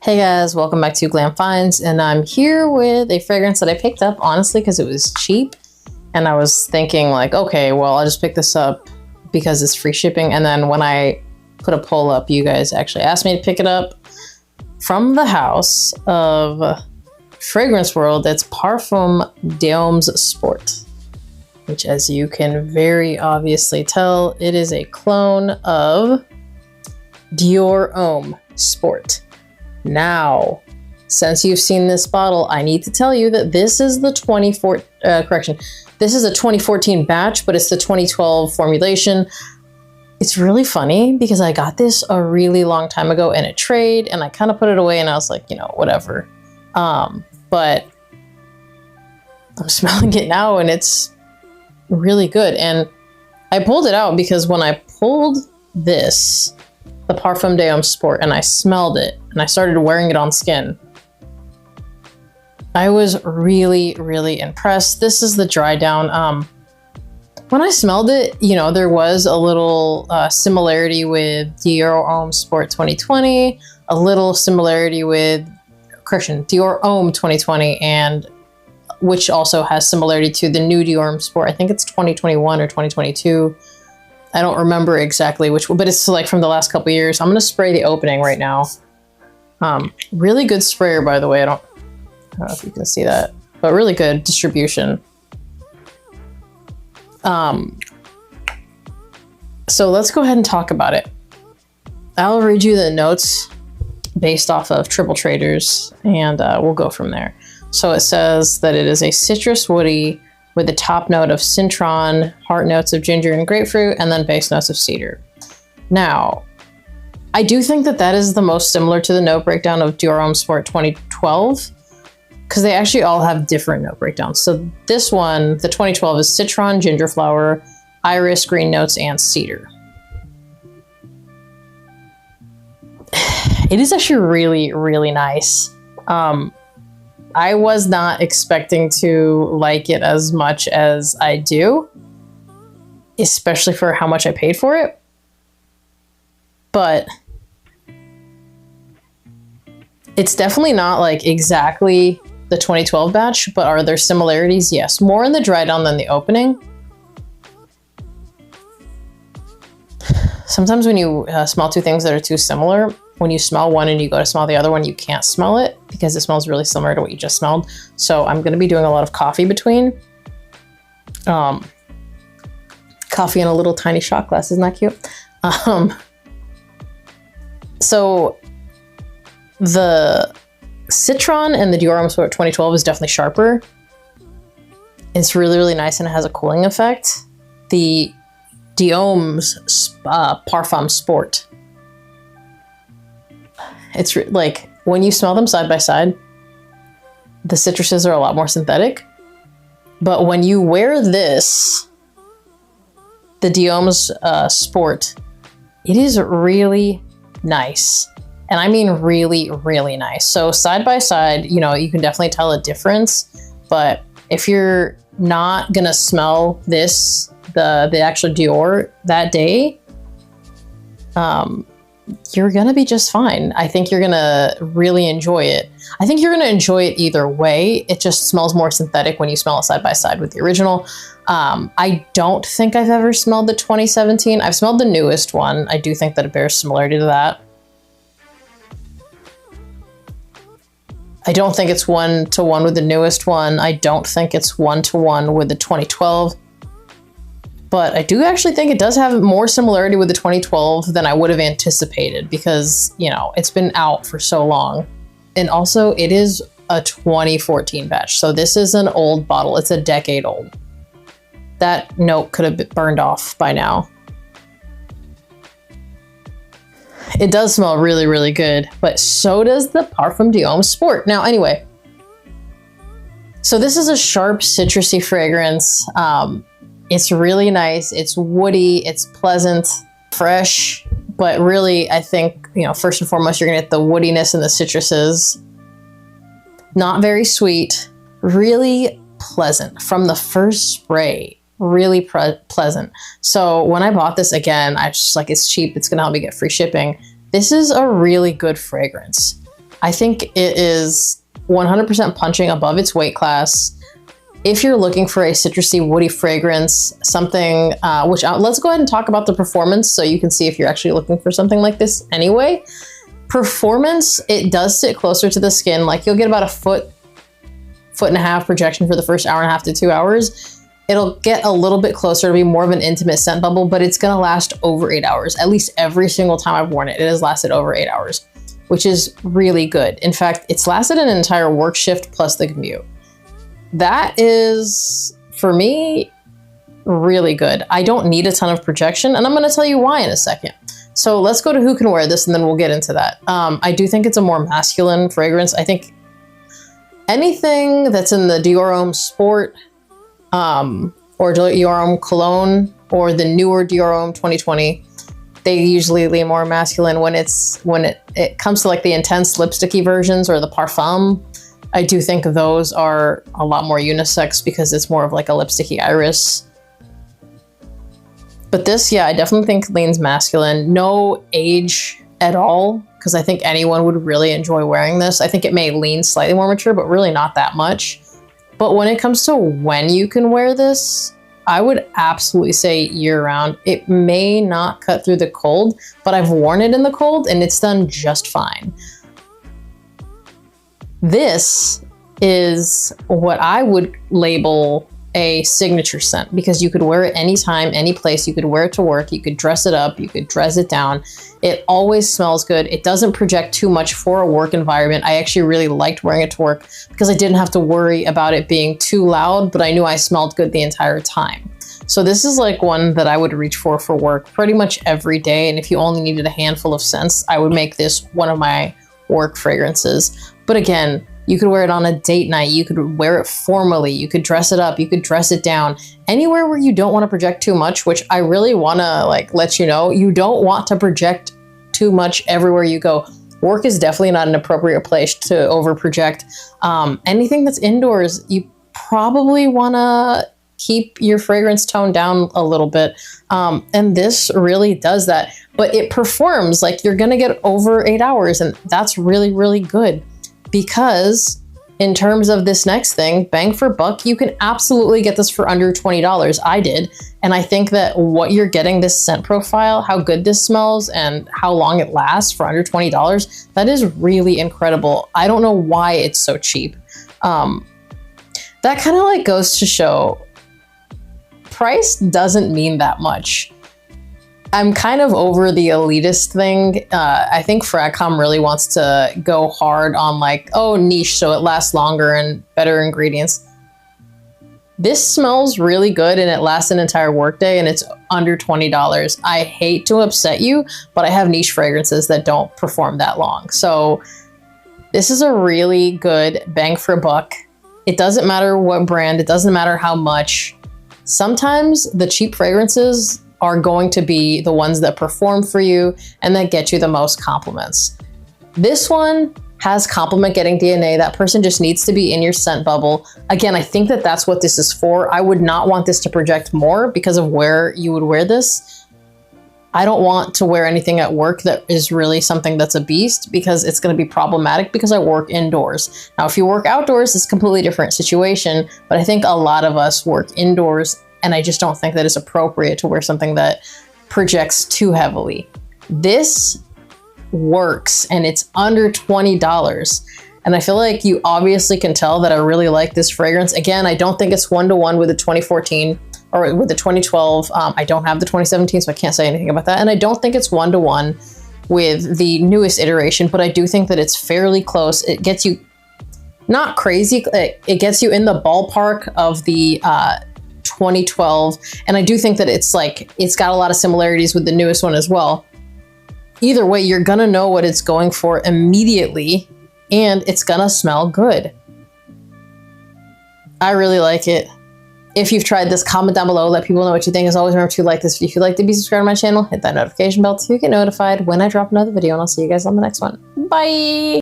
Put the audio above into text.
Hey guys, welcome back to Glam Finds, and I'm here with a fragrance that I picked up, honestly, because it was cheap. And I was thinking like, okay, well, I'll just pick this up because it's free shipping. And then when I put a poll up, you guys actually asked me to pick it up from the house of Fragrance World. It's Parfum d'Homme Sport, which, as you can very obviously tell, it is a clone of Dior Homme Sport. Now, since you've seen this bottle, I need to tell you that this is the this is a 2014 batch, but it's the 2012 formulation. It's really funny because I got this a really long time ago in a trade, and I kind of put it away and I was like, you know, whatever. But I'm smelling it now and it's really good. And I pulled it out because when I pulled this, the Parfum d'Homme Sport, and I smelled it and I started wearing it on skin, I was really, really impressed. This is the dry down. When I smelled it, you know, there was a little similarity with Dior Homme Sport 2020, a little similarity with Dior Homme 2020, and which also has similarity to the new Dior Homme Sport. I think it's 2021 or 2022. I don't remember exactly which one, but it's like from the last couple years. I'm going to spray the opening right now. Really good sprayer, by the way. I don't know if you can see that, but really good distribution. So let's go ahead and talk about it. I'll read you the notes based off of Triple Traders, and we'll go from there. So it says that it is a citrus woody with the top note of citron, heart notes of ginger and grapefruit, and then base notes of cedar. Now, I do think that that is the most similar to the note breakdown of Dior Homme Sport 2012, because they actually all have different note breakdowns. So this one, the 2012, is citron, ginger flower, iris, green notes, and cedar. It is actually really, really nice. I was not expecting to like it as much as I do, especially for how much I paid for it. But it's definitely not like exactly the 2012 batch, but are there similarities? Yes, more in the dry down than the opening. Sometimes when you smell two things that are too similar, when you smell one and you go to smell the other one, you can't smell it because it smells really similar to what you just smelled. So I'm going to be doing a lot of coffee between. Coffee in a little tiny shot glass. Isn't that cute? So the citron and the Dior Homme Sport 2012 is definitely sharper. It's really, really nice and it has a cooling effect. The D'Homme's Parfum Sport, it's like when you smell them side by side, the citruses are a lot more synthetic. But when you wear this, the D'Homme's Sport, it is really nice. And I mean really, really nice. So side by side, you know, you can definitely tell a difference. But if you're not gonna smell this, the actual Dior that day, you're gonna be just fine. I think you're gonna really enjoy it. I think you're gonna enjoy it either way. It just smells more synthetic when you smell it side by side with the original. I don't think I've ever smelled the 2017. I've smelled the newest one. I do think that it bears similarity to that. I don't think it's 1-to-1 with the newest one. I don't think it's 1-to-1 with the 2012. But I do actually think it does have more similarity with the 2012 than I would have anticipated because, you know, it's been out for so long. And also it is a 2014 batch. So this is an old bottle. It's a decade old. That note could have been burned off by now. It does smell really, really good, but so does the Parfum d'Homme Sport. Now, anyway, so this is a sharp citrusy fragrance. It's really nice. It's woody. It's pleasant, fresh, but really, I think, you know, first and foremost, you're gonna get the woodiness and the citruses. Not very sweet, really pleasant. From the first spray, really pleasant. So when I bought this again, I just like, it's cheap. It's going to help me get free shipping. This is a really good fragrance. I think it is 100% punching above its weight class. If you're looking for a citrusy, woody fragrance, something, let's go ahead and talk about the performance so you can see if you're actually looking for something like this anyway. Performance, it does sit closer to the skin. Like you'll get about a foot and a half projection for the first hour and a half to 2 hours. It'll get a little bit closer to be more of an intimate scent bubble, but it's gonna last over 8 hours. At least every single time I've worn it, it has lasted over 8 hours, which is really good. In fact, it's lasted an entire work shift plus the commute. That is, for me, really good. I don't need a ton of projection, and I'm gonna tell you why in a second. So let's go to who can wear this, and then we'll get into that. I do think it's a more masculine fragrance. I think anything that's in the Dior Homme Sport, or Dior Homme Cologne, or the newer Dior Homme 2020, they usually lean more masculine. When it comes to like the intense lipsticky versions or the Parfum, I do think those are a lot more unisex because it's more of like a lipsticky iris. But this, yeah, I definitely think leans masculine. No age at all, because I think anyone would really enjoy wearing this. I think it may lean slightly more mature, but really not that much. But when it comes to when you can wear this, I would absolutely say year round. It may not cut through the cold, but I've worn it in the cold and it's done just fine. This is what I would label a signature scent because you could wear it anytime, any place. You could wear it to work. You could dress it up. You could dress it down. It always smells good. It doesn't project too much for a work environment. I actually really liked wearing it to work because I didn't have to worry about it being too loud, but I knew I smelled good the entire time. So this is like one that I would reach for work pretty much every day. And if you only needed a handful of scents, I would make this one of my work fragrances. But again, you could wear it on a date night. You could wear it formally. You could dress it up. You could dress it down. Anywhere where you don't want to project too much, which I really want to like let you know, you don't want to project too much everywhere you go. Work is definitely not an appropriate place to over project. Anything that's indoors, you probably want to keep your fragrance toned down a little bit. And this really does that, but it performs like you're going to get over 8 hours. And that's really, really good. Because in terms of this next thing, bang for buck, you can absolutely get this for under $20. I did. And I think that what you're getting, this scent profile, how good this smells and how long it lasts for under $20, that is really incredible. I don't know why it's so cheap. That kind of like goes to show price doesn't mean that much. I'm kind of over the elitist thing. I think Fragcom really wants to go hard on like, oh, niche, so it lasts longer and better ingredients. This smells really good and it lasts an entire workday and it's under $20. I hate to upset you, but I have niche fragrances that don't perform that long. So this is a really good bang for a buck. It doesn't matter what brand, it doesn't matter how much. Sometimes the cheap fragrances are going to be the ones that perform for you and that get you the most compliments. This one has compliment getting DNA. That person just needs to be in your scent bubble. Again, I think that that's what this is for. I would not want this to project more because of where you would wear this. I don't want to wear anything at work that is really something that's a beast because it's going to be problematic because I work indoors. Now, if you work outdoors, it's a completely different situation, but I think a lot of us work indoors and I just don't think that it's appropriate to wear something that projects too heavily. This works and it's under $20. And I feel like you obviously can tell that I really like this fragrance. Again, I don't think it's one-to-one with the 2014 or with the 2012. I don't have the 2017, so I can't say anything about that. And I don't think it's one-to-one with the newest iteration, but I do think that it's fairly close. It gets you not crazy. It gets you in the ballpark of the 2012. And I do think that it's got a lot of similarities with the newest one as well. Either way, you're gonna know what it's going for immediately and it's gonna smell good. I really like it. If you've tried this, comment down below, let people know what you think. As always, remember to like this video if you'd like to be subscribed to my channel, hit that notification bell to get notified when I drop another video, and I'll see you guys on the next one. Bye!